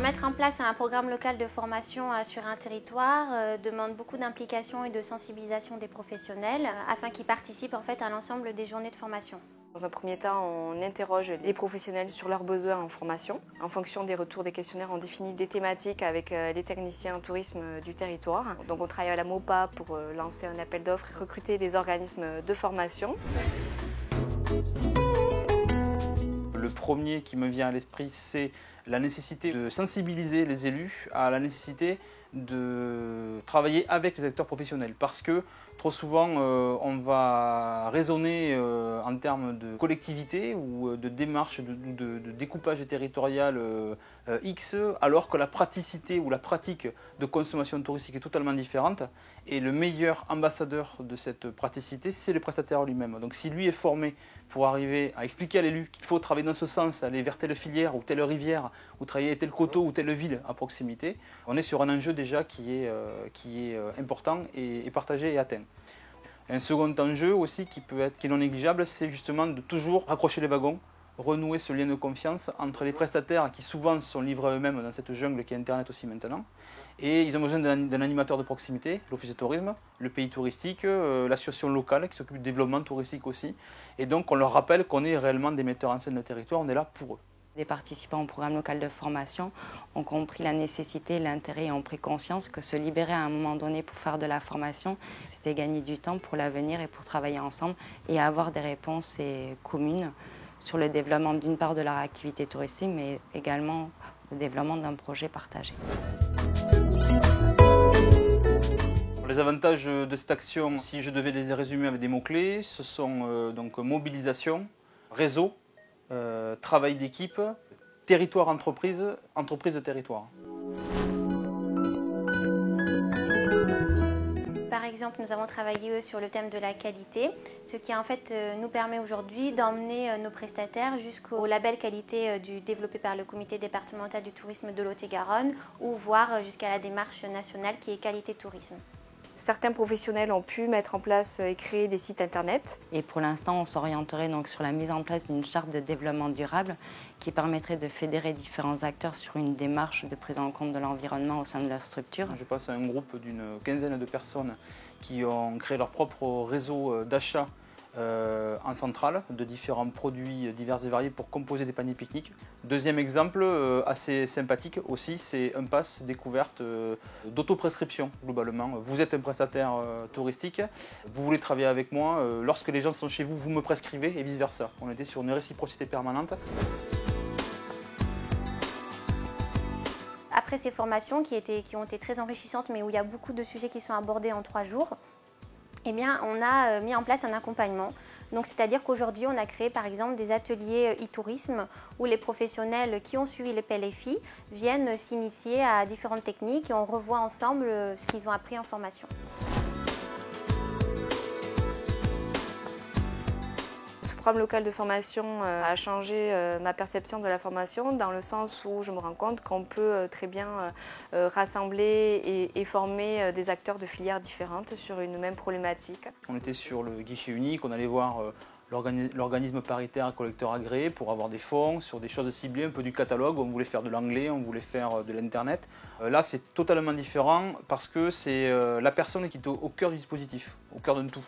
Mettre en place un programme local de formation sur un territoire demande beaucoup d'implication et de sensibilisation des professionnels afin qu'ils participent en fait à l'ensemble des journées de formation. Dans un premier temps, on interroge les professionnels sur leurs besoins en formation. En fonction des retours des questionnaires, on définit des thématiques avec les techniciens en tourisme du territoire. Donc on travaille à la MOPA pour lancer un appel d'offres et recruter des organismes de formation. Le premier qui me vient à l'esprit, c'est la nécessité de sensibiliser les élus à la nécessité de travailler avec les acteurs professionnels. Parce que trop souvent, on va raisonner en termes de collectivité ou de démarche, de découpage territorial X, alors que la praticité ou la pratique de consommation touristique est totalement différente. Et le meilleur ambassadeur de cette praticité, c'est le prestataire lui-même. Donc si lui est formé pour arriver à expliquer à l'élu qu'il faut travailler dans ce sens, aller vers telle filière ou telle rivière, ou travailler tel coteau ou telle ville à proximité, on est sur un enjeu déjà qui est important et partagé et atteint. Un second enjeu aussi qui est non négligeable, c'est justement de toujours raccrocher les wagons, renouer ce lien de confiance entre les prestataires qui souvent sont livrés à eux-mêmes dans cette jungle qui est Internet aussi maintenant. Et ils ont besoin d'un animateur de proximité, l'office de tourisme, le pays touristique, l'association locale qui s'occupe du développement touristique aussi. Et donc on leur rappelle qu'on est réellement des metteurs en scène de territoire, on est là pour eux. Les participants au programme local de formation ont compris la nécessité, l'intérêt et ont pris conscience que se libérer à un moment donné pour faire de la formation, c'était gagner du temps pour l'avenir et pour travailler ensemble et avoir des réponses communes sur le développement d'une part de leur activité touristique, mais également le développement d'un projet partagé. Les avantages de cette action, si je devais les résumer avec des mots-clés, ce sont donc mobilisation, réseau, travail d'équipe, territoire-entreprise, entreprise de territoire. Par exemple, nous avons travaillé sur le thème de la qualité, ce qui en fait nous permet aujourd'hui d'emmener nos prestataires jusqu'au label qualité développé par le comité départemental du tourisme de Lot-et-Garonne ou voire jusqu'à la démarche nationale qui est qualité tourisme. Certains professionnels ont pu mettre en place et créer des sites internet. Et pour l'instant, on s'orienterait donc sur la mise en place d'une charte de développement durable qui permettrait de fédérer différents acteurs sur une démarche de prise en compte de l'environnement au sein de leur structure. Je passe à un groupe d'une quinzaine de personnes qui ont créé leur propre réseau d'achat en centrale de différents produits divers et variés pour composer des paniers pique-nique. Deuxième exemple assez sympathique aussi, c'est un pass découverte d'autoprescription globalement. Vous êtes un prestataire touristique, vous voulez travailler avec moi, lorsque les gens sont chez vous, vous me prescrivez et vice versa. On était sur une réciprocité permanente. Après ces formations qui ont été très enrichissantes mais où il y a beaucoup de sujets qui sont abordés en 3 jours, eh bien, on a mis en place un accompagnement. Donc, c'est-à-dire qu'aujourd'hui, on a créé par exemple des ateliers e-tourisme où les professionnels qui ont suivi les PLFI viennent s'initier à différentes techniques et on revoit ensemble ce qu'ils ont appris en formation. Le programme local de formation a changé ma perception de la formation dans le sens où je me rends compte qu'on peut très bien rassembler et former des acteurs de filières différentes sur une même problématique. On était sur le guichet unique, on allait voir l'organisme paritaire collecteur agréé pour avoir des fonds sur des choses ciblées, un peu du catalogue, on voulait faire de l'anglais, on voulait faire de l'internet. Là c'est totalement différent parce que c'est la personne qui est au cœur du dispositif, au cœur de tout.